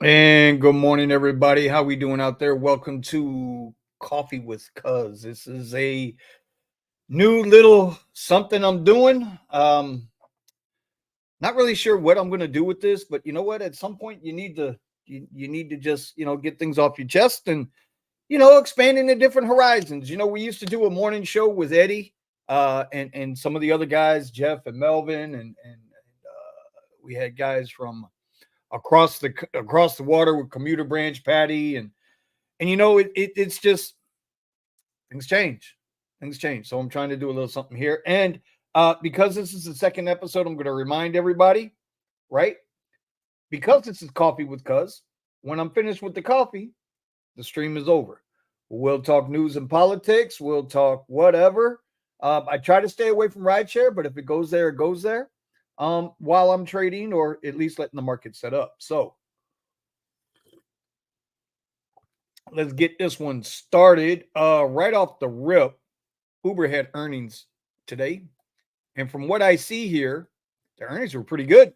And good morning, everybody. How we doing out there? Welcome to Coffee with Kuzz. This is a new little something I'm doing. Not really sure what I'm going to do with this, but you know what? At some point, you need to just get things off your chest and expand into different horizons. We used to do a morning show with Eddie and some of the other guys, Jeff and Melvin, and we had guys from across the water with Commuter Branch, Patty, it's just things change. Things change. So I'm trying to do a little something here. And because this is the second episode, I'm going to remind everybody, right? Because this is Coffee with Cuz, when I'm finished with the coffee, the stream is over. We'll talk news and politics. We'll talk whatever. I try to stay away from rideshare, but if it goes there, it goes there. While I'm trading or at least letting the market set up. So let's get this one started. Right off the rip, Uber had earnings today. And from what I see here, the earnings were pretty good.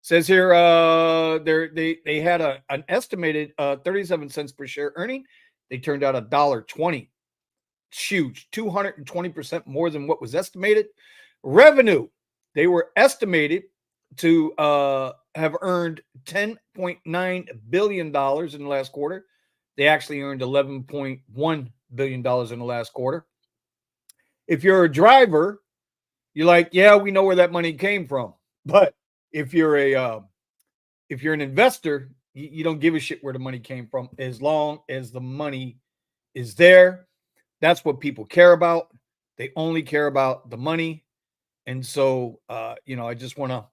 Says here they had an estimated 37 cents per share earning. They turned out $1.20. It's huge, 220% more than what was estimated. Revenue, they were estimated to have earned $10.9 billion in the last quarter. They actually earned $11.1 billion in the last quarter. If you're a driver, you're like, yeah, we know where that money came from. But if you're an investor, you don't give a shit where the money came from as long as the money is there. That's what people care about. They only care about the money. And so I just wanted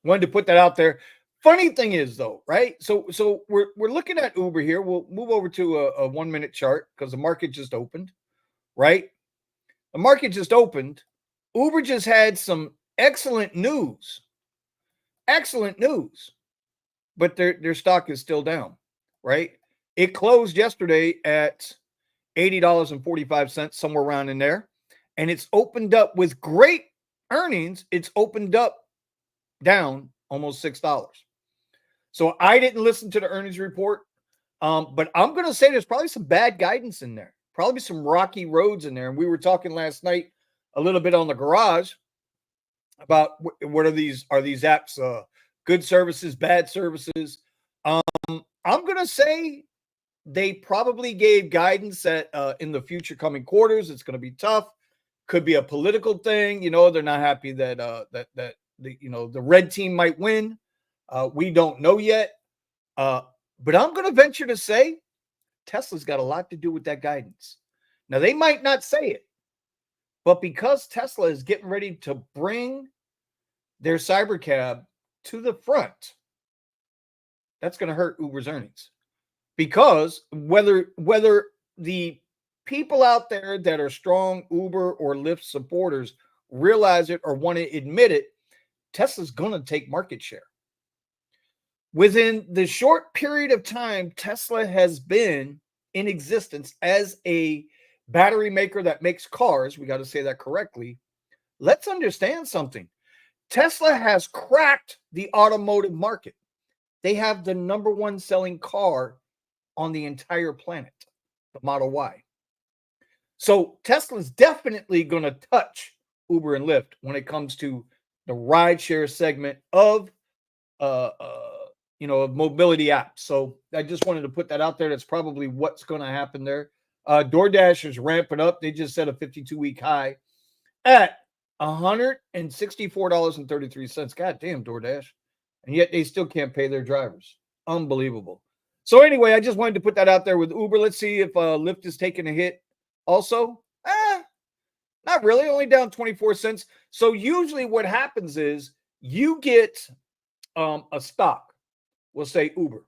to put that out there. Funny thing is though, right? So we're looking at Uber here. We'll move over to a 1 minute chart because the market just opened, right? The market just opened. Uber just had some excellent news. Excellent news. But their stock is still down, right? It closed yesterday at $80.45, somewhere around in there. And it's opened up with great earnings. It's opened up down almost $6. So I didn't listen to the earnings report, but I'm going to say there's probably some bad guidance in there, probably some rocky roads in there. And we were talking last night a little bit on the garage about what are these apps, good services, bad services. I'm going to say they probably gave guidance that in the future coming quarters, it's going to be tough. Could be a political thing. They're not happy that the red team might win. We don't know yet. But I'm going to venture to say Tesla's got a lot to do with that guidance. Now, they might not say it, but because Tesla is getting ready to bring their cybercab to the front, that's going to hurt Uber's earnings. Because whether the people out there that are strong Uber or Lyft supporters realize it or want to admit it, Tesla's going to take market share. Within the short period of time Tesla has been in existence as a battery maker that makes cars, we got to say that correctly. Let's understand something. Tesla has cracked the automotive market. They have the number one selling car on the entire planet, the Model Y. So Tesla's definitely going to touch Uber and Lyft when it comes to the rideshare segment of mobility apps. So I just wanted to put that out there. That's probably what's going to happen there. DoorDash is ramping up. They just set a 52-week high at $164.33. God damn, DoorDash. And yet they still can't pay their drivers. Unbelievable. So anyway, I just wanted to put that out there with Uber. Let's see if Lyft is taking a hit also. Not really, only down 24 cents. So usually what happens is you get a stock, we'll say Uber.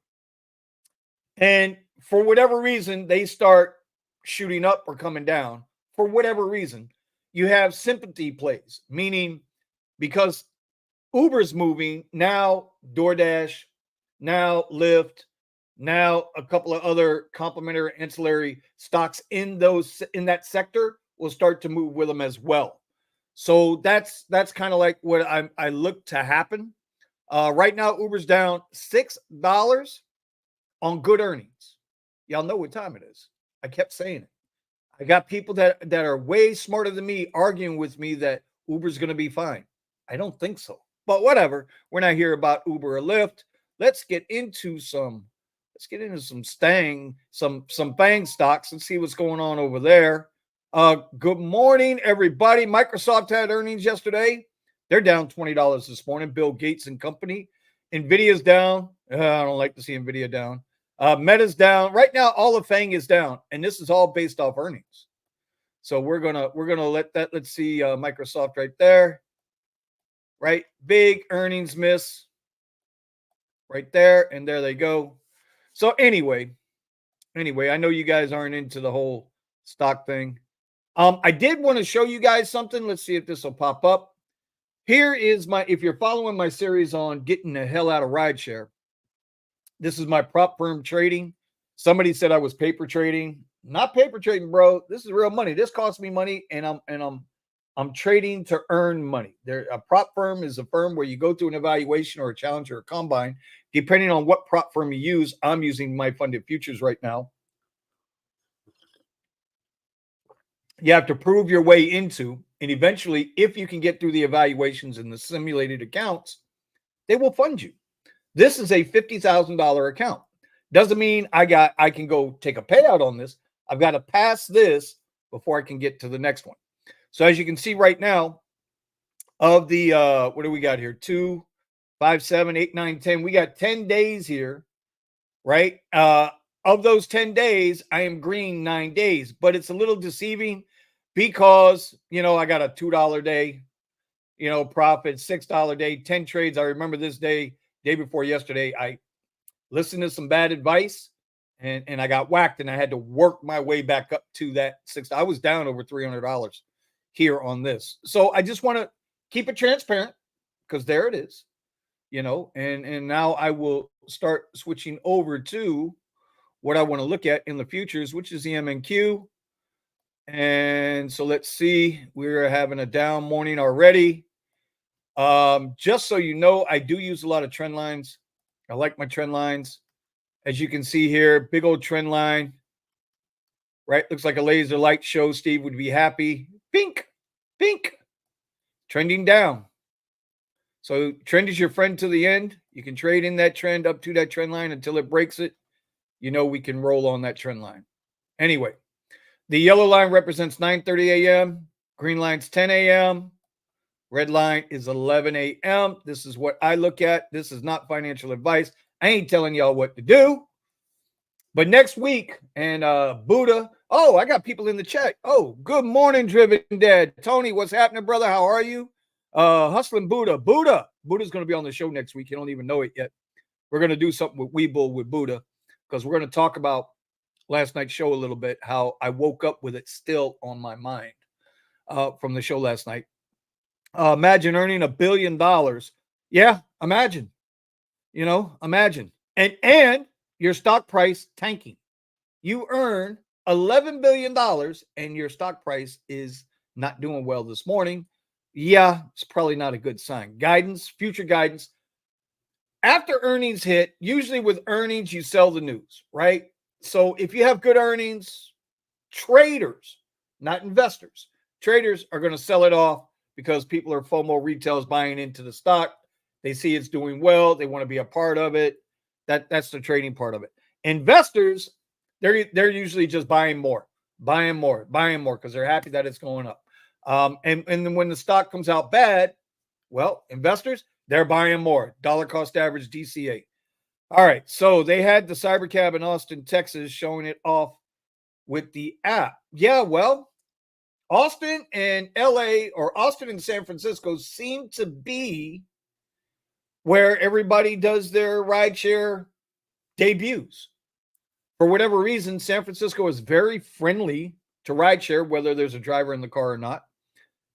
And for whatever reason, they start shooting up or coming down. For whatever reason, you have sympathy plays, meaning because Uber's moving, now DoorDash, now Lyft, now a couple of other complementary ancillary stocks in that sector will start to move with them as well. So that's kind of like what I look to happen. Right now, Uber's down $6. on good earnings. Y'all know what time it is. I kept saying it. I got people that are way smarter than me arguing with me that Uber's going to be fine. I don't think so. But whatever. We're not here about Uber or Lyft. Let's get into some Stang, some Fang stocks and see what's going on over there. Good morning, everybody. Microsoft had earnings yesterday. They're down $20 this morning. Bill Gates and company. Nvidia's down. I don't like to see Nvidia down. Meta's down. Right now, all of Fang is down, and this is all based off earnings. So we're gonna let that. Let's see Microsoft right there. Right, big earnings miss. Right there, and there they go. So anyway, I know you guys aren't into the whole stock thing. I did want to show you guys something. Let's see if this will pop up. Here is if you're following my series on getting the hell out of rideshare, this is my prop firm trading. Somebody said I was paper trading. Not paper trading, bro. This is real money. This costs me money, and I'm trading to earn money. A prop firm is a firm where you go through an evaluation or a challenge or a combine. Depending on what prop firm you use, I'm using my funded futures right now. You have to prove your way into, and eventually, if you can get through the evaluations and the simulated accounts, they will fund you. This is a $50,000 account. Doesn't mean I can go take a payout on this. I've got to pass this before I can get to the next one. So as you can see right now, of the what do we got here? 2, 5, 7, 8, 9, 10. We got 10 days here, right? Of those 10 days, I am green 9 days, but it's a little deceiving because, I got a $2 day, profit, $6 day, 10 trades. I remember this day before yesterday, I listened to some bad advice and I got whacked and I had to work my way back up to that $6. I was down over $300 here on this. So I just want to keep it transparent because there it is, and now I will start switching over to what I want to look at in the futures, which is the MNQ. And so let's see, we're having a down morning already. Just so you know, I do use a lot of trend lines. I like my trend lines. As you can see here, big old trend line, right? Looks like a laser light show. Steve would be happy. Pink, trending down. So trend is your friend to the end. You can trade in that trend up to that trend line until it breaks it. We can roll on that trend line. Anyway, the yellow line represents 9:30 a.m. Green line's 10 a.m. Red line is 11 a.m. This is what I look at. This is not financial advice. I ain't telling y'all what to do. But next week, and Buddha. Oh, I got people in the chat. Oh, good morning, Driven Dad. Tony, what's happening, brother? How are you? Hustling Buddha. Buddha's going to be on the show next week. You don't even know it yet. We're going to do something with Weeble with Buddha because we're going to talk about last night's show a little bit, how I woke up with it still on my mind from the show last night. Imagine earning $1 billion. Yeah, imagine. Imagine. And your stock price tanking. You earn $11 billion and your stock price is not doing well this morning. Yeah, it's probably not a good sign. Future guidance. After earnings hit, usually with earnings, you sell the news, right? So if you have good earnings, traders, not investors, traders are going to sell it off because people are FOMO retails buying into the stock. They see it's doing well. They want to be a part of it. That's the trading part of it. Investors, they're usually just buying more because they're happy that it's going up. And then when the stock comes out bad, well, investors, they're buying more. Dollar cost average DCA. All right. So they had the Cybercab in Austin, Texas, showing it off with the app. Yeah, well, Austin and LA or Austin and San Francisco seem to be where everybody does their rideshare debuts. For whatever reason, San Francisco is very friendly to rideshare, whether there's a driver in the car or not.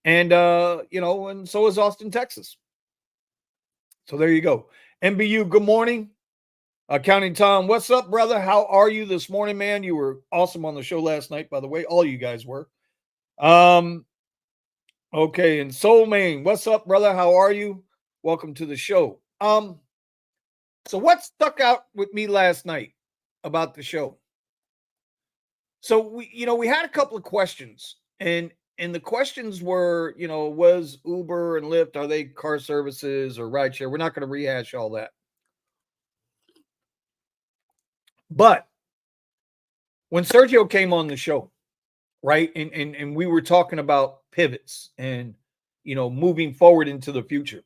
And, and so is Austin, Texas. So there you go. MBU, good morning. Counting Tom, what's up, brother? How are you this morning, man? You were awesome on the show last night, by the way. All you guys were. Okay, and Soul Main, what's up, brother? How are you? Welcome to the show. So what stuck out with me last night? about the show. So we had a couple of questions, and the questions were, was Uber and Lyft, are they car services or rideshare? We're not going to rehash all that. But when Sergio came on the show, right, and we were talking about pivots and moving forward into the future,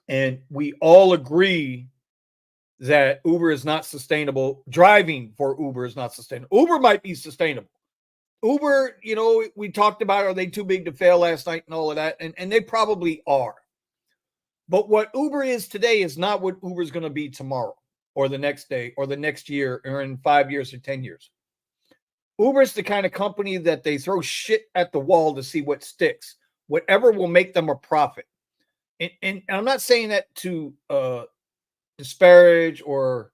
and we all agree that Uber is not sustainable. Driving for Uber is not sustainable. Uber might be sustainable. Uber, we talked about, are they too big to fail last night and all of that? And they probably are. But what Uber is today is not what Uber is going to be tomorrow or the next day or the next year or in 5 years or 10 years. Uber is the kind of company that they throw shit at the wall to see what sticks, whatever will make them a profit. And I'm not saying that to disparage or,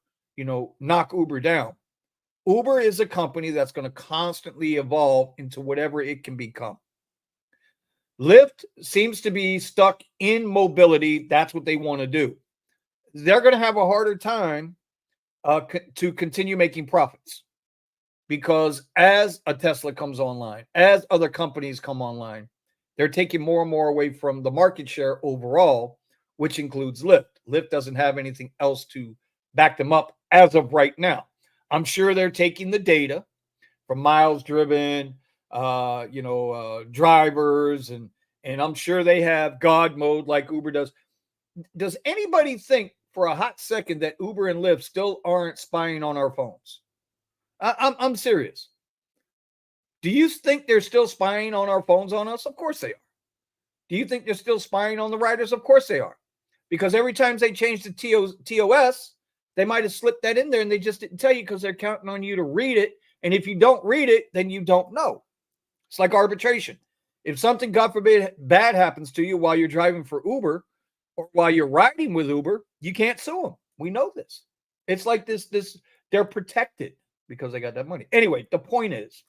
knock Uber down. Uber is a company that's going to constantly evolve into whatever it can become. Lyft seems to be stuck in mobility. That's what they want to do. They're going to have a harder time to continue making profits because as a Tesla comes online, as other companies come online, they're taking more and more away from the market share overall, which includes Lyft. Lyft doesn't have anything else to back them up as of right now. I'm sure they're taking the data from miles driven, drivers, and I'm sure they have God mode like Uber does. Does anybody think for a hot second that Uber and Lyft still aren't spying on our phones? I'm serious. Do you think they're still spying on our phones on us? Of course they are. Do you think they're still spying on the riders? Of course they are. Because every time they change the TOS, they might have slipped that in there and they just didn't tell you because they're counting on you to read it. And if you don't read it, then you don't know. It's like arbitration. If something, God forbid, bad happens to you while you're driving for Uber or while you're riding with Uber, you can't sue them. We know this. It's like this, they're protected because they got that money. Anyway, the point is,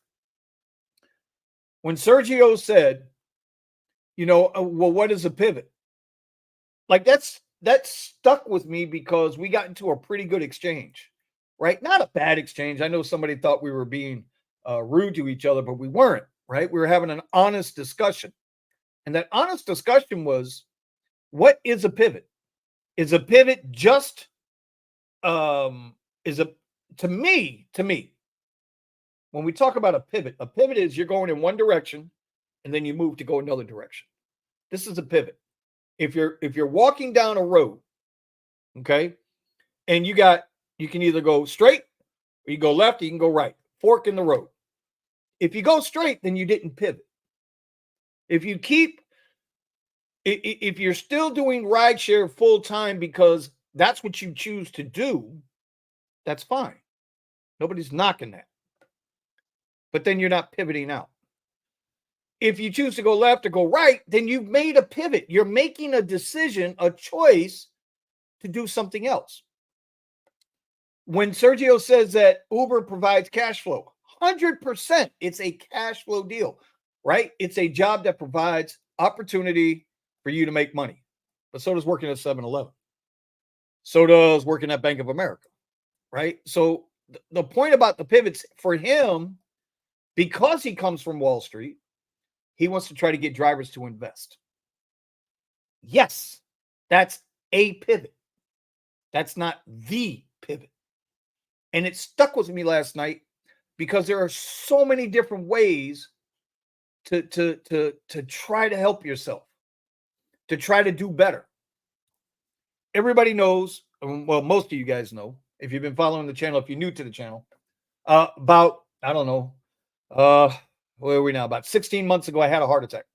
when Sergio said, well, what is a pivot? Like that stuck with me because we got into a pretty good exchange, right? Not a bad exchange. I know somebody thought we were being rude to each other, but we weren't, right? We were having an honest discussion. And that honest discussion was, what is a pivot? Is a pivot just, to me, when we talk about a pivot is you're going in one direction and then you move to go another direction. This is a pivot. If you're walking down a road, okay, and you can either go straight or you go left, or you can go right, fork in the road. If you go straight, then you didn't pivot. If you're still doing rideshare full time because that's what you choose to do, that's fine. Nobody's knocking that. But then you're not pivoting out. If you choose to go left or go right, then you've made a pivot. You're making a decision, a choice to do something else. When Sergio says that Uber provides cash flow, 100%, it's a cash flow deal, right? It's a job that provides opportunity for you to make money. But so does working at 7-Eleven. So does working at Bank of America, right? So the point about the pivots for him, because he comes from Wall Street, he wants to try to get drivers to invest. Yes, that's a pivot. That's not the pivot. And it stuck with me last night because there are so many different ways to try to help yourself, to try to do better. Everybody knows, well, most of you guys know, if you've been following the channel, if you're new to the channel, about, I don't know, where are we now? About 16 months ago, I had a heart attack.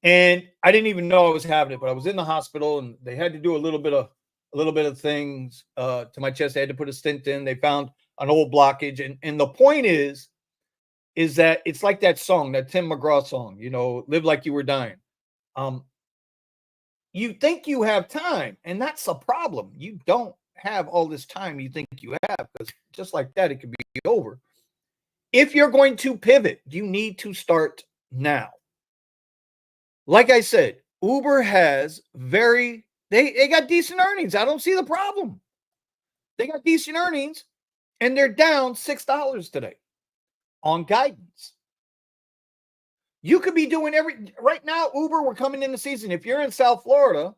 And I didn't even know I was having it, but I was in the hospital and they had to do a little bit of things to my chest. They had to put a stent in. They found an old blockage. And the point is that it's like that song, that Tim McGraw song, Live Like You Were Dying. You think you have time, and that's a problem. You don't have all this time you think you have, because just like that, it could be over. If you're going to pivot, you need to start now. Like I said, Uber has they got decent earnings. I don't see the problem. They got decent earnings, and they're down $6 today on guidance. You could be doing right now. Uber, we're coming in the season. If you're in South Florida,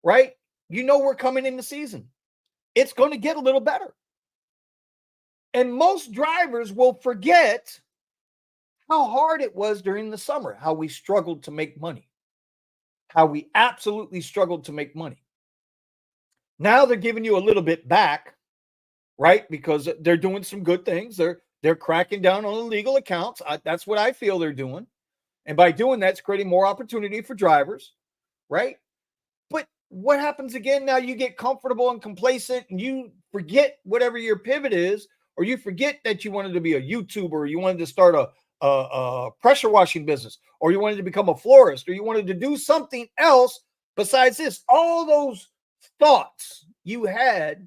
right, we're coming in the season. It's going to get a little better. And most drivers will forget how hard it was during the summer, how we struggled to make money, how we absolutely struggled to make money. Now they're giving you a little bit back, right? Because they're doing some good things. They're cracking down on illegal accounts. That's what I feel they're doing. And by doing that, it's creating more opportunity for drivers, right? But what happens again? Now you get comfortable and complacent and you forget whatever your pivot is, or you forget that you wanted to be a YouTuber, or you wanted to start a pressure washing business, or you wanted to become a florist, or you wanted to do something else besides this. All those thoughts you had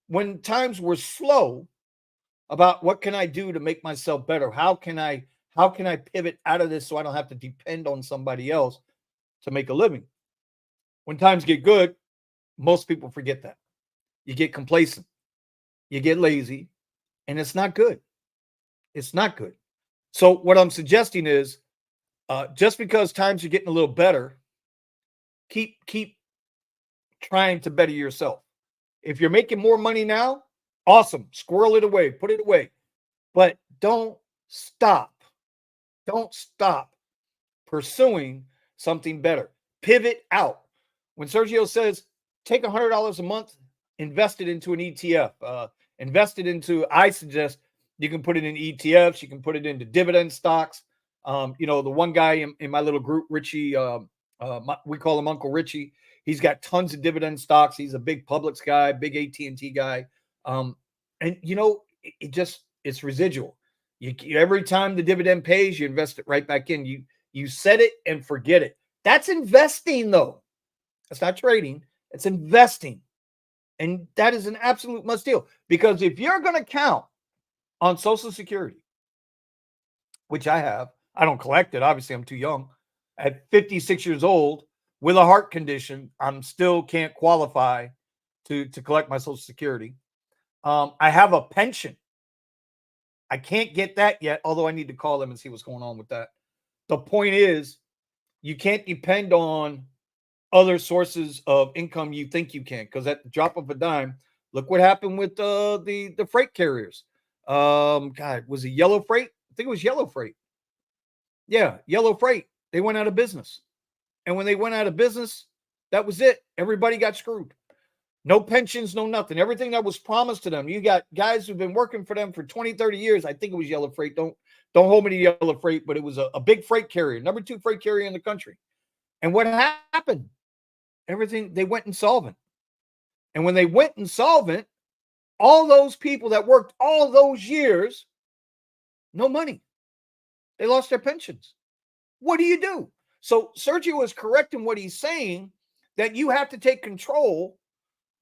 when times were slow about what can I do to make myself better? How can I pivot out of this so I don't have to depend on somebody else to make a living? When times get good, most people forget that. You get complacent, you get lazy, and it's not good. It's not good. So what I'm suggesting is, just because times are getting a little better, keep trying to better yourself. If you're making more money now, awesome. Squirrel it away, put it away. But don't stop. Don't stop pursuing something better. Pivot out. When Sergio says, take $100 a month, invest it into an ETF, invest it into, I suggest you can put it in ETFs, you can put it into dividend stocks. The one guy in my little group, Richie, we call him Uncle Richie. He's got tons of dividend stocks. He's a big Publix guy, big AT&T guy. It's residual. Every time the dividend pays, you invest it right back in. You set it and forget it. That's investing, though. That's not trading. It's investing. And that is an absolute must deal. Because if you're going to count on Social Security, which I have, I don't collect it. Obviously, I'm too young. At 56 years old with a heart condition, I'm still can't qualify to collect my Social Security. I have a pension. I can't get that yet, although I need to call them and see what's going on with that. The point is, you can't depend on other sources of income you think you can, because at the drop of a dime, look what happened with the freight carriers. God, was it Yellow Freight? I think it was Yellow Freight. Yeah, Yellow Freight. They went out of business. And when they went out of business, that was it. Everybody got screwed. No pensions, no nothing. Everything that was promised to them. You got guys who've been working for them for 20, 30 years. I think it was Yellow Freight. Don't hold me to Yellow Freight, but it was a big freight carrier, number 2 freight carrier in the country. And what happened? They went insolvent. And when they went insolvent, all those people that worked all those years, no money. They lost their pensions. What do you do? So Sergio is correct in what he's saying, that you have to take control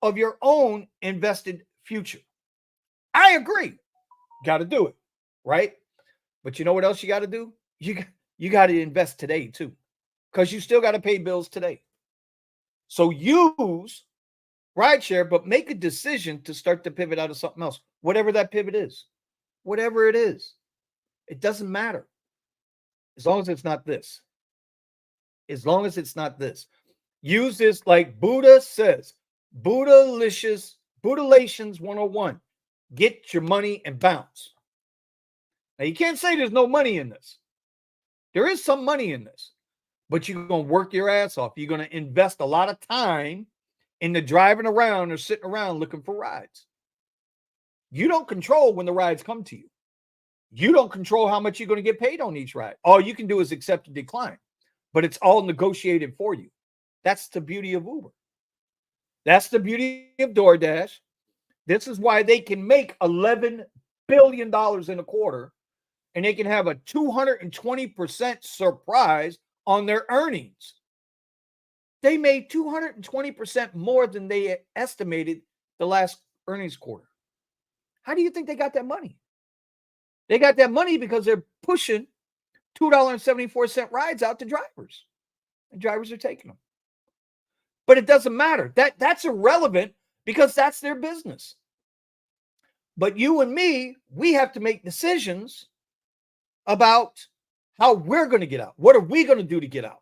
of your own invested future. I agree. Got to do it, right? But you know what else you got to do? You got to invest today too, because you still got to pay bills today. So use rideshare, but make a decision to start to pivot out of something else, whatever that pivot is. Whatever it is. It doesn't matter. As long as it's not this. As long as it's not this. Use this like Buddha says. Buddhalations 101. Get your money and bounce. Now, you can't say there's no money in this. There is some money in this, but you're going to work your ass off. You're going to invest a lot of time in the driving around or sitting around looking for rides. You don't control when the rides come to you. You don't control how much you're going to get paid on each ride. All you can do is accept and decline, but it's all negotiated for you. That's the beauty of Uber. That's the beauty of DoorDash. This is why they can make $11 billion in a quarter, and they can have a 220% surprise on their earnings. They made 220% more than they estimated the last earnings quarter. How do you think they got that money? They got that money because they're pushing $2.74 rides out to drivers, and drivers are taking them. But it doesn't matter. That's irrelevant, because that's their business. But you and me, we have to make decisions about how we're going to get out. What are we going to do to get out?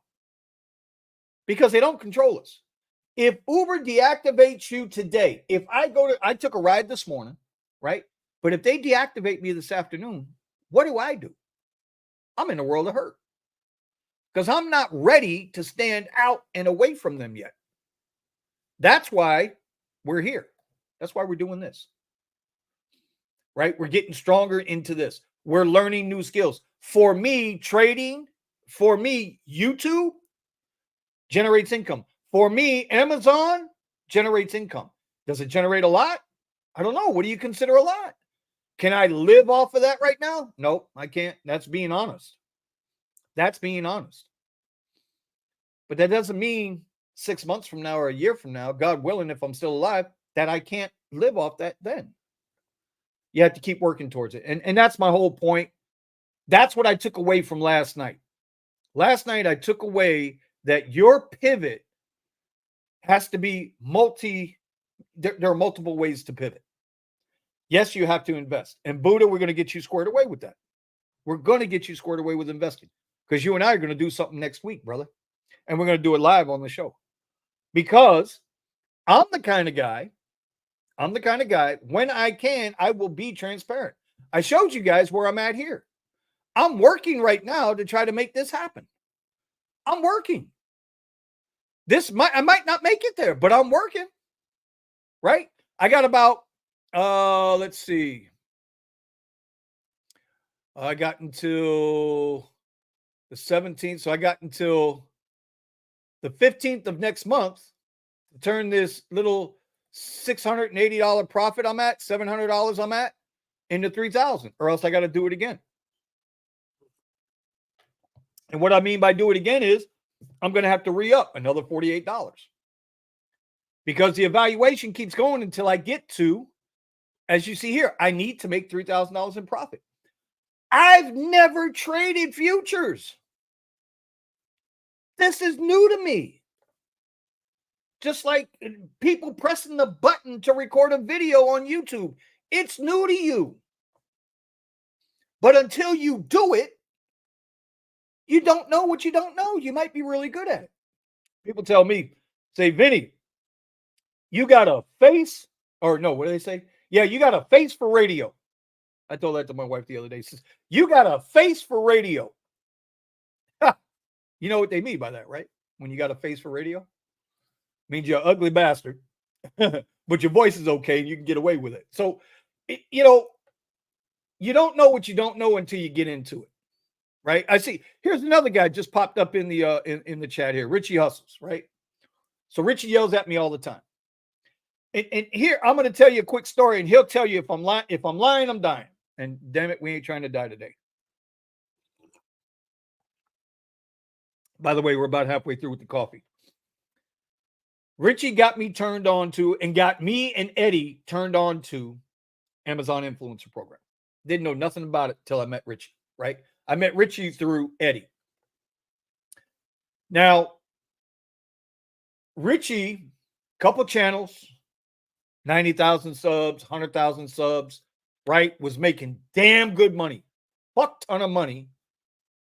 Because they don't control us. If Uber deactivates you today, I took a ride this morning, right? But if they deactivate me this afternoon, what do? I'm in a world of hurt because I'm not ready to stand out and away from them yet. That's why we're here. That's why we're doing this, right? We're getting stronger into this. We're learning new skills. For me, trading, for me, YouTube generates income. For me, Amazon generates income. Does it generate a lot? I don't know. What do you consider a lot? Can I live off of that right now? Nope, I can't. That's being honest. That's being honest. But that doesn't mean 6 months from now or a year from now, God willing, if I'm still alive, that I can't live off that then. You have to keep working towards it. And that's my whole point. That's what I took away from last night. Last night, I took away that your pivot has to be there are multiple ways to pivot. Yes, you have to invest. And Buddha, we're going to get you squared away with that. We're going to get you squared away with investing because you and I are going to do something next week, brother. And we're going to do it live on the show because I'm the kind of guy, when I can, I will be transparent. I showed you guys where I'm at here. I'm working right now to try to make this happen. I'm working. I might not make it there, but I'm working, right? I got about, let's see. I got until the 17th. So I got until the 15th of next month to turn this little $680 profit I'm at, $700 I'm at, into $3,000, or else I got to do it again. And what I mean by do it again is I'm going to have to re-up another $48 because the evaluation keeps going until I get to, as you see here, I need to make $3,000 in profit. I've never traded futures. This is new to me. Just like people pressing the button to record a video on YouTube. It's new to you. But until you do it, you don't know what you don't know. You might be really good at it. People tell me, say, Vinny, you got a face, or no, what do they say? Yeah, you got a face for radio. I told that to my wife the other day. She says, you got a face for radio. You know what they mean by that, right? When you got a face for radio? Means you're an ugly bastard, but your voice is okay and you can get away with it. So, you don't know what you don't know until you get into it, right? I see. Here's another guy just popped up in the in the chat here. Richie Hustles, right? So Richie yells at me all the time. And here I'm going to tell you a quick story, and he'll tell you if I'm lying. If I'm lying, I'm dying. And damn it, we ain't trying to die today. By the way, we're about halfway through with the coffee. Richie got me turned on to, and got me and Eddie turned on to Amazon Influencer Program. Didn't know nothing about it till I met Richie, right? I met Richie through Eddie. Now, Richie, couple channels, 90,000 subs, 100,000 subs, right? Was making damn good money. Fuck ton of money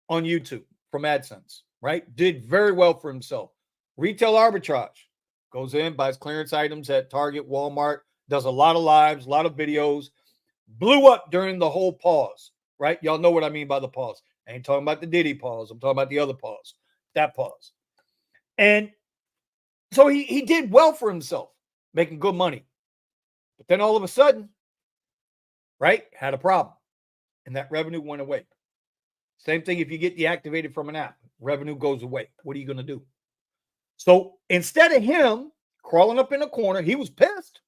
on YouTube from AdSense, right? Did very well for himself. Retail arbitrage. Goes in, buys clearance items at Target, Walmart, does a lot of lives, a lot of videos. Blew up during the whole pause, right? Y'all know what I mean by the pause. I ain't talking about the Diddy pause. I'm talking about the other pause, that pause. And so he did well for himself, making good money. But then all of a sudden, right, had a problem. And that revenue went away. Same thing if you get deactivated from an app, revenue goes away. What are you going to do? So instead of him crawling up in a corner, he was pissed.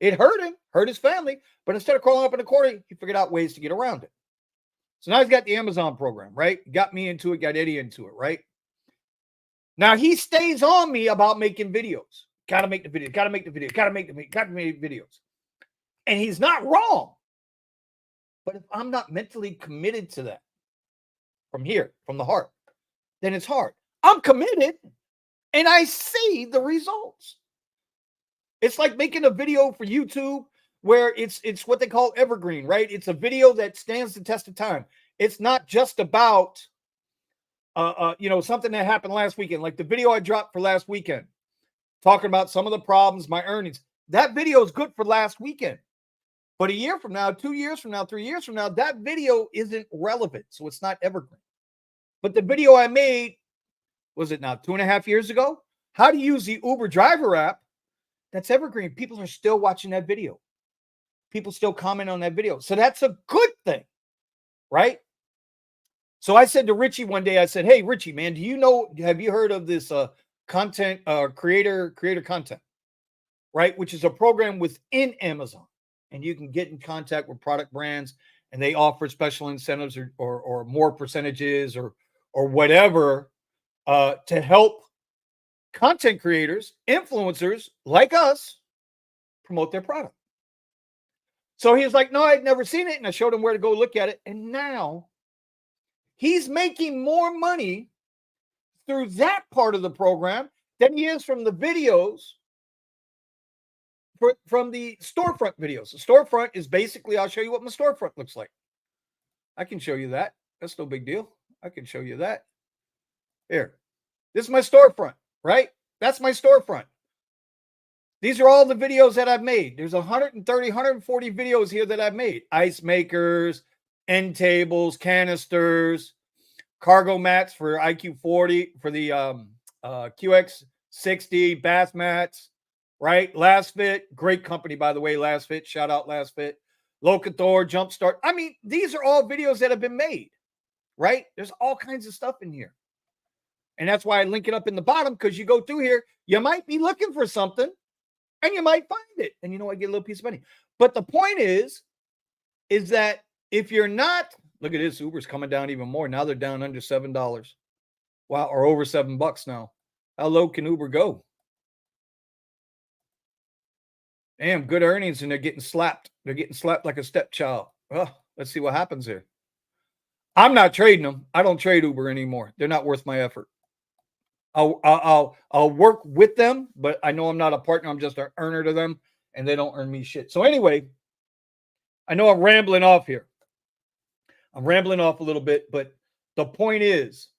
It hurt him, hurt his family. But instead of crawling up in a corner, he figured out ways to get around it. So now he's got the Amazon program, right? Got me into it, got Eddie into it, right? Now he stays on me about making videos. Got to make the video, got to make the video, got to make videos. And he's not wrong. But if I'm not mentally committed to that from here, from the heart, then it's hard. I'm committed and I see the results. It's like making a video for YouTube where it's what they call evergreen, right? It's a video that stands the test of time. It's not just about something that happened last weekend, like the video I dropped for last weekend, talking about some of the problems, my earnings. That video is good for last weekend. But a year from now, 2 years from now, 3 years from now, that video isn't relevant. So it's not evergreen. But the video I made, was it now 2.5 years ago? How to use the Uber driver app, that's evergreen. People are still watching that video. People still comment on that video. So that's a good thing, right? So I said to Richie one day, I said, hey, Richie, man, have you heard of this content creator content, right? Which is a program within Amazon. And you can get in contact with product brands and they offer special incentives or more percentages or whatever to help content creators, influencers like us promote their product. So he was like, no, I'd never seen it. And I showed him where to go look at it. And now he's making more money through that part of the program than he is from the videos, from the storefront videos. The storefront is basically, I'll show you what my storefront looks like. I can show you that. That's no big deal. I can show you that. Here. This is my storefront, right? That's my storefront. These are all the videos that I've made. There's 130, 140 videos here that I've made. Ice makers, end tables, canisters, cargo mats for IQ40, for the QX60, bath mats, right? Last Fit, great company, by the way, Last Fit. Shout out Last Fit. Locator, Jumpstart. I mean, these are all videos that have been made, right? There's all kinds of stuff in here. And that's why I link it up in the bottom, because you go through here, you might be looking for something and you might find it. And I get a little piece of money. But the point is that if you're not, look at this, Uber's coming down even more. Now they're down under $7. Wow, or over $7 now. How low can Uber go? Damn, good earnings, and they're getting slapped. They're getting slapped like a stepchild. Well, let's see what happens here. I'm not trading them. I don't trade Uber anymore. They're not worth my effort. I'll work with them, but I know I'm not a partner. I'm just an earner to them, and they don't earn me shit. So anyway, I know I'm rambling off here. I'm rambling off a little bit, but the point is,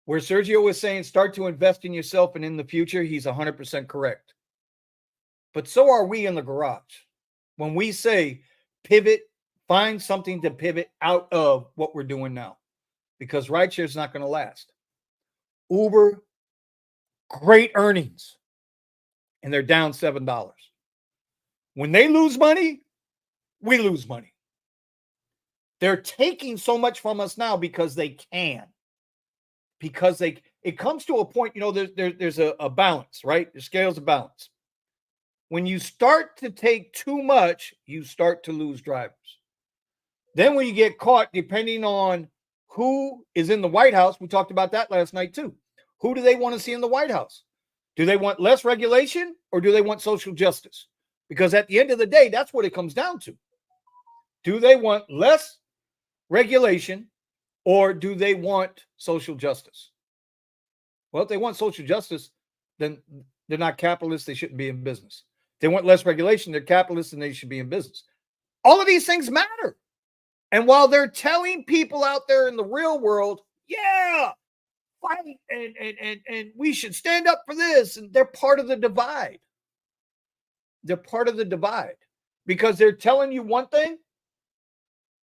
where Sergio was saying, start to invest in yourself and in the future, he's 100% correct. But so are we in the garage. When we say pivot, find something to pivot out of what we're doing now, because rideshare is not going to last. Uber, great earnings, and they're down $7. When they lose money, we lose money. They're taking so much from us now because they can. Because it comes to a point, there's a balance, right? The scale's a balance. When you start to take too much, you start to lose drivers. Then when you get caught, depending on who is in the White House, we talked about that last night too. Who do they want to see in the White House? Do they want less regulation or do they want social justice? Because at the end of the day, that's what it comes down to. Do they want less regulation or do they want social justice? Well, if they want social justice, then they're not capitalists. They shouldn't be in business. If they want less regulation, they're capitalists and they should be in business. All of these things matter. And while they're telling people out there in the real world, yeah, fight and we should stand up for this, and they're part of the divide. They're part of the divide because they're telling you one thing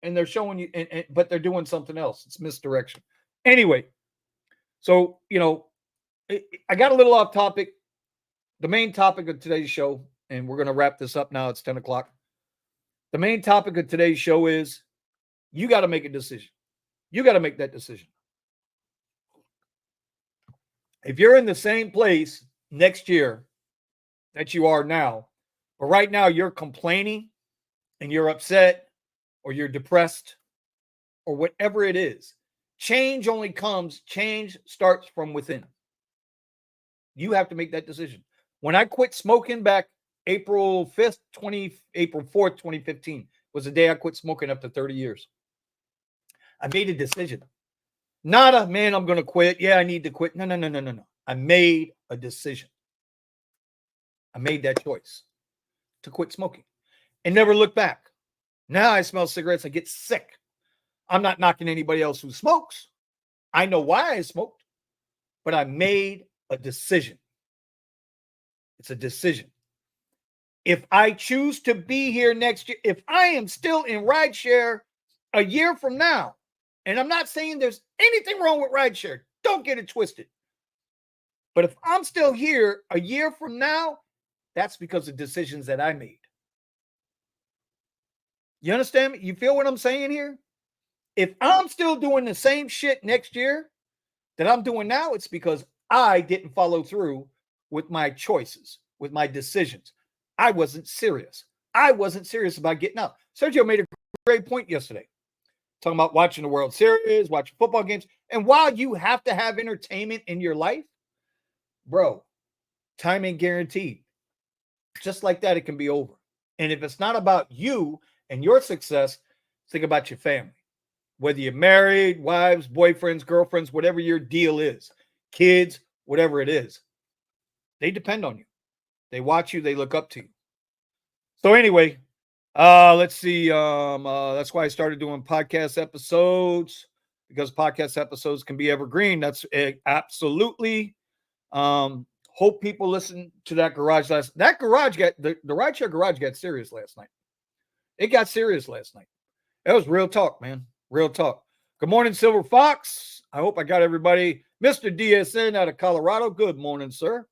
and they're showing you, but they're doing something else. It's misdirection. Anyway, so, I got a little off topic. The main topic of today's show, and we're going to wrap this up now. It's 10 o'clock. The main topic of today's show is you got to make a decision. You got to make that decision. If you're in the same place next year that you are now, but right now you're complaining and you're upset or you're depressed or whatever it is, change starts from within. You have to make that decision. When I quit smoking back April 4th, 2015 was the day I quit smoking after 30 years. I made a decision. Not a, man, I'm going to quit. Yeah, I need to quit. No. I made a decision. I made that choice to quit smoking and never look back. Now I smell cigarettes, I get sick. I'm not knocking anybody else who smokes. I know why I smoked, but I made a decision. It's a decision. If I choose to be here next year, if I am still in rideshare a year from now, and I'm not saying there's anything wrong with rideshare, don't get it twisted. But if I'm still here a year from now, that's because of decisions that I made. You understand me? You feel what I'm saying here? If I'm still doing the same shit next year that I'm doing now, it's because I didn't follow through with my choices, with my decisions. I wasn't serious. I wasn't serious about getting out. Sergio made a great point yesterday, talking about watching the World Series, watching football games. And while you have to have entertainment in your life, bro, time ain't guaranteed. Just like that, it can be over. And if it's not about you and your success, think about your family. Whether you're married, wives, boyfriends, girlfriends, whatever your deal is, kids, whatever it is, they depend on you. They watch you, they look up to you. So anyway, let's see. That's why I started doing podcast episodes, because podcast episodes can be evergreen. That's absolutely. Hope people listen to that garage that garage got the rideshare garage got serious last night. It got serious last night. That was real talk, man. Real talk. Good morning, Silver Fox. I hope I got everybody. Mr. DSN out of Colorado. Good morning, sir.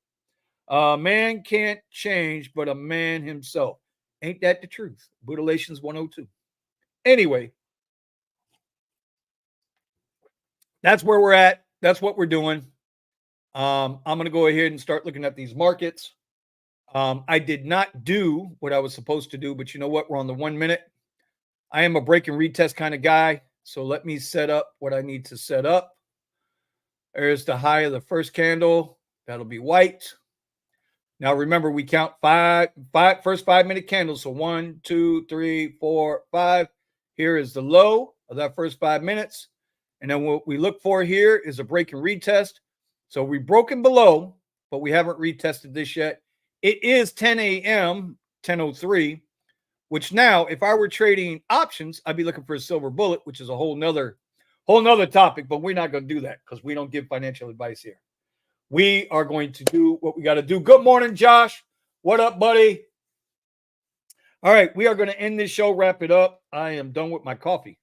A man can't change, but a man himself. Ain't that the truth? Buddhalations 102. Anyway, that's where we're at. That's what we're doing. I'm going to go ahead and start looking at these markets. I did not do what I was supposed to do, but you know what? We're on the 1 minute. I am a break and retest kind of guy. So let me set up what I need to set up. There's the high of the first candle. That'll be white. Now remember, we count first 5 minute candles. So 1, 2, 3, 4, 5. Here is the low of that first 5 minutes. And then what we look for here is a break and retest. So we've broken below, but we haven't retested this yet. It is 10 a.m., 10:03, which now, if I were trading options, I'd be looking for a silver bullet, which is a whole nother topic, but we're not going to do that because we don't give financial advice here. We are going to do what we got to do. Good morning, Josh. What up, buddy? All right, we are going to end this show, wrap it up. I am done with my coffee.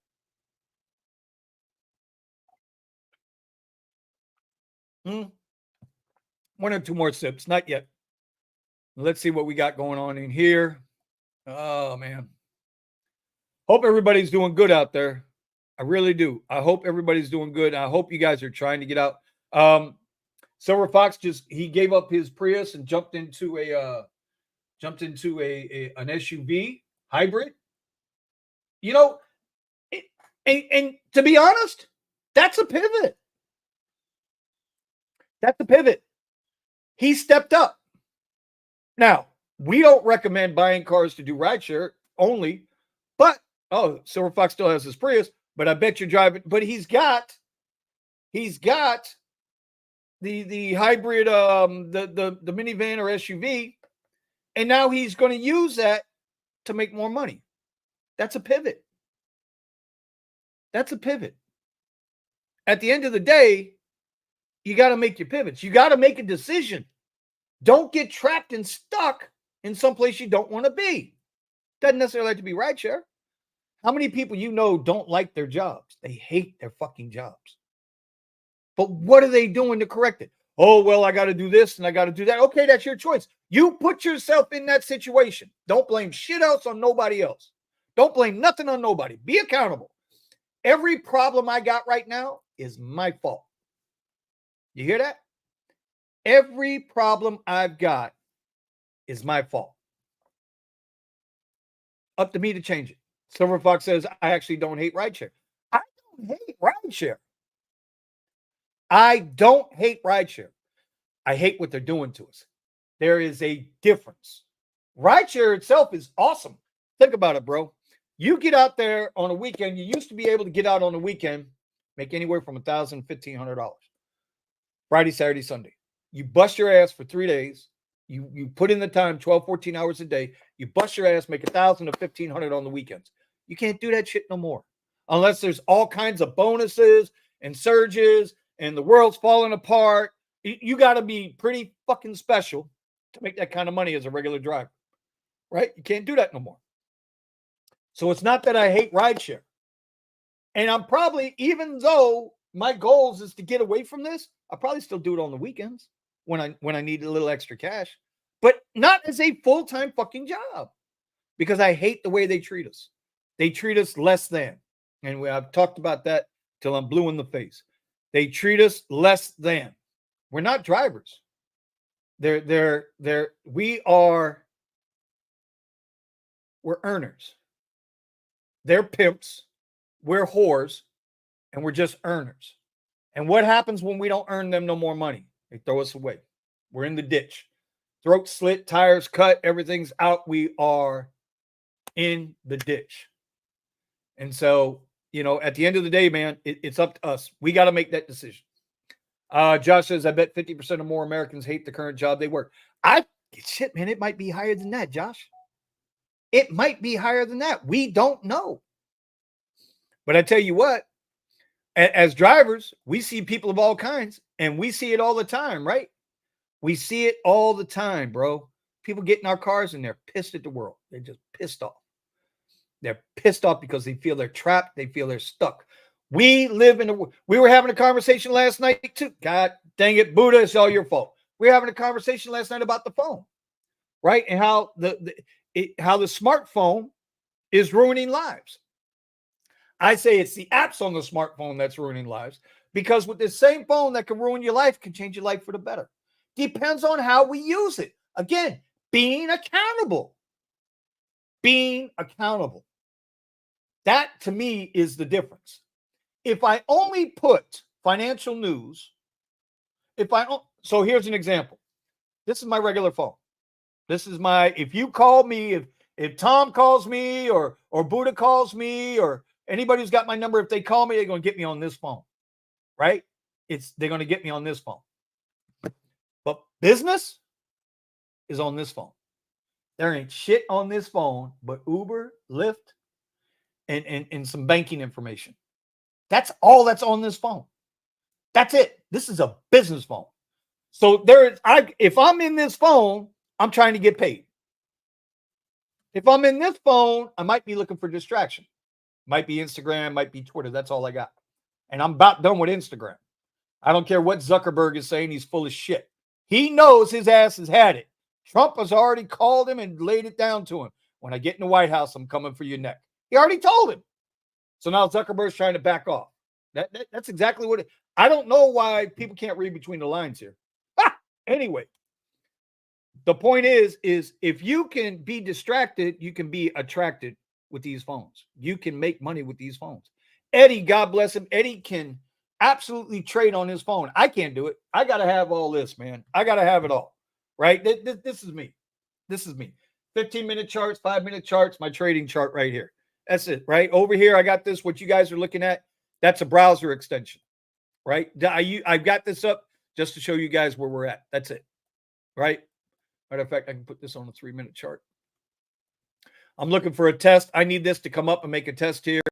One or two more sips, not yet. Let's see what we got going on in here. Oh, man. Hope everybody's doing good out there. I really do. I hope everybody's doing good. I hope you guys are trying to get out. Silver Fox he gave up his Prius and jumped into an SUV hybrid. You know, and to be honest, that's a pivot. That's a pivot. He stepped up. Now, we don't recommend buying cars to do rideshare only, but Silver Fox still has his Prius, but I bet you're driving. But he's got the hybrid, the minivan or SUV, and now he's going to use that to make more money. That's a pivot. That's a pivot. At the end of the day, you got to make your pivots. You got to make a decision. Don't get trapped and stuck in some place you don't want to be. Doesn't necessarily have to be rideshare. How many people you know don't like their jobs? They hate their fucking jobs. But what are they doing to correct it? Oh, well, I got to do this and I got to do that. Okay, that's your choice. You put yourself in that situation. Don't blame shit else on nobody else. Don't blame nothing on nobody. Be accountable. Every problem I got right now is my fault. You hear that? Every problem I've got is my fault. Up to me to change it. Silver Fox says, I actually don't hate rideshare. I don't hate rideshare. I don't hate rideshare. I hate what they're doing to us. There is a difference. Rideshare itself is awesome. Think about it, bro. You get out there on a weekend. You used to be able to get out on a weekend, make anywhere from $1,000 to $1,500. Friday, Saturday, Sunday. You bust your ass for 3 days. You put in the time, 12, 14 hours a day. You bust your ass, make 1,000 to 1,500 on the weekends. You can't do that shit no more, unless there's all kinds of bonuses and surges, and the world's falling apart. You got to be pretty fucking special to make that kind of money as a regular driver, right? You can't do that no more. So it's not that I hate rideshare. And I'm probably, even though my goals is to get away from this, I'll probably still do it on the weekends when I need a little extra cash, but not as a full-time fucking job, because I hate the way they treat us. They treat us less than. And I've talked about that till I'm blue in the face. They treat us less than. We're not drivers. We're earners. They're pimps, we're whores, and we're just earners. And what happens when we don't earn them no more money? They throw us away. We're in the ditch. Throat slit, tires cut, everything's out. We are in the ditch. And so, at the end of the day, man, it's up to us. We got to make that decision. Josh says, I bet 50% or more Americans hate the current job they work. Shit, man, it might be higher than that, Josh. It might be higher than that. We don't know. But I tell you what, as drivers, we see people of all kinds, and we see it all the time, right? We see it all the time, bro. People get in our cars and they're pissed at the world. They're just pissed off. They're pissed off because they feel they're trapped. They feel they're stuck. We were having a conversation last night too. God dang it, Buddha, it's all your fault. We were having a conversation last night about the phone, right? And how how the smartphone is ruining lives. I say it's the apps on the smartphone that's ruining lives, because with the same phone that can ruin your life can change your life for the better. Depends on how we use it. Again, being accountable. Being accountable. That to me is the difference. If I only put financial news, so here's an example. This is my regular phone. This is if you call me, if Tom calls me or Buddha calls me, or anybody who's got my number, if they call me, they're going to get me on this phone, right? They're going to get me on this phone. But business is on this phone. There ain't shit on this phone but Uber, Lyft, and some banking information. That's all that's on this phone. That's it. This is a business phone. So if I'm in this phone, I'm trying to get paid. If I'm in this phone, I might be looking for distraction. Might be Instagram, might be Twitter. That's all I got. And I'm about done with Instagram. I don't care what Zuckerberg is saying. He's full of shit. He knows his ass has had it. Trump has already called him and laid it down to him. When I get in the White House, I'm coming for your neck. He already told him. So now Zuckerberg's trying to back off. That's exactly what I don't know why people can't read between the lines here. Anyway, the point is if you can be distracted, you can be attracted with these phones. You can make money with these phones. Eddie, God bless him. Eddie can absolutely trade on his phone. I can't do it. I got to have all this, man. I got to have it all, right? This is me. This is me. 15-minute charts, 5-minute charts, my trading chart right here. That's it, right? Over here, I got this, what you guys are looking at. That's a browser extension, right? I've got this up just to show you guys where we're at. That's it, right? Matter of fact, I can put this on a 3-minute chart. I'm looking for a test. I need this to come up and make a test here.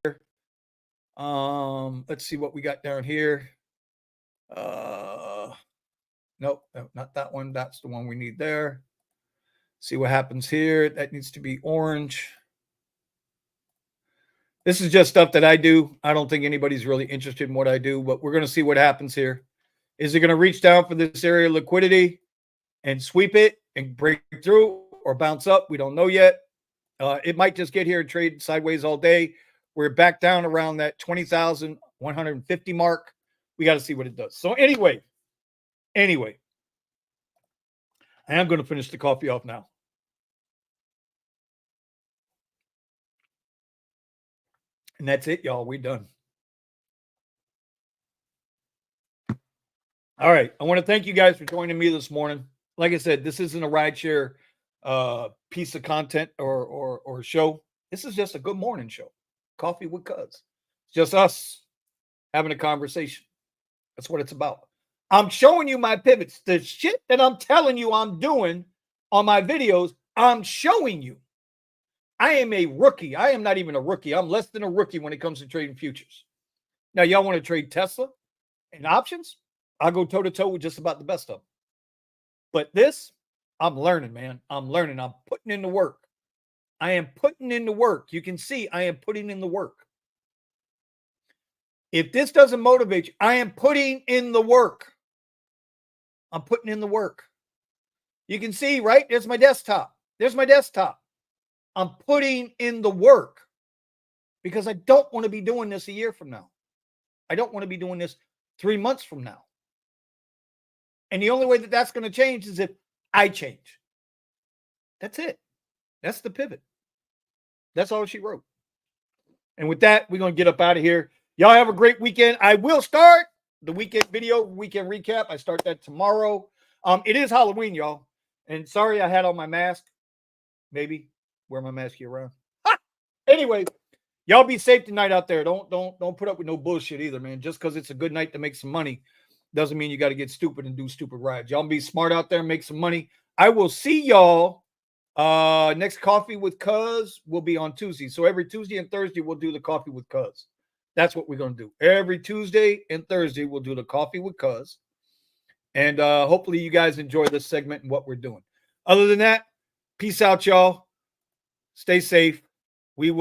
Let's see what we got down here. Nope, not that one. That's the one we need there. See what happens here. That needs to be orange. This is just stuff that I do. I don't think anybody's really interested in what I do, but we're going to see what happens here. Is it going to reach down for this area of liquidity and sweep it and break through or bounce up? We don't know yet. It might just get here and trade sideways all day. We're back down around that 20,150 mark. We got to see what it does. So anyway, I am going to finish the coffee off now. And that's it, y'all. We're done. All right. I want to thank you guys for joining me this morning. Like I said, this isn't a rideshare piece of content or show. This is just a good morning show. Coffee with Kuzz. It's just us having a conversation. That's what it's about. I'm showing you my pivots. The shit that I'm telling you I'm doing, on my videos, I'm showing you. I am a rookie. I am not even a rookie. I'm less than a rookie when it comes to trading futures. Now, y'all want to trade Tesla and options? I'll go toe to toe with just about the best of them. But this, I'm learning, man. I'm learning. I'm putting in the work. I am putting in the work. You can see I am putting in the work. If this doesn't motivate you, I am putting in the work. I'm putting in the work. You can see, right? There's my desktop. There's my desktop. I'm putting in the work because I don't want to be doing this a year from now. I don't want to be doing this 3 months from now. And the only way that that's going to change is if I change. That's it. That's the pivot. That's all she wrote. And with that, we're going to get up out of here. Y'all have a great weekend. I will start the weekend video, weekend recap. I start that tomorrow. It is Halloween, y'all. And sorry I had on my mask. Maybe wear my mask year round. Anyway, y'all be safe tonight out there. Don't put up with no bullshit either, man. Just because it's a good night to make some money doesn't mean you got to get stupid and do stupid rides. Y'all be smart out there and make some money. I will see y'all. Next Coffee with Kuzz will be on Tuesday. So every Tuesday and Thursday, we'll do the Coffee with Kuzz. That's what we're going to do. Every Tuesday and Thursday, we'll do the Coffee with Kuzz. And hopefully you guys enjoy this segment and what we're doing. Other than that, peace out, y'all. Stay safe. We will.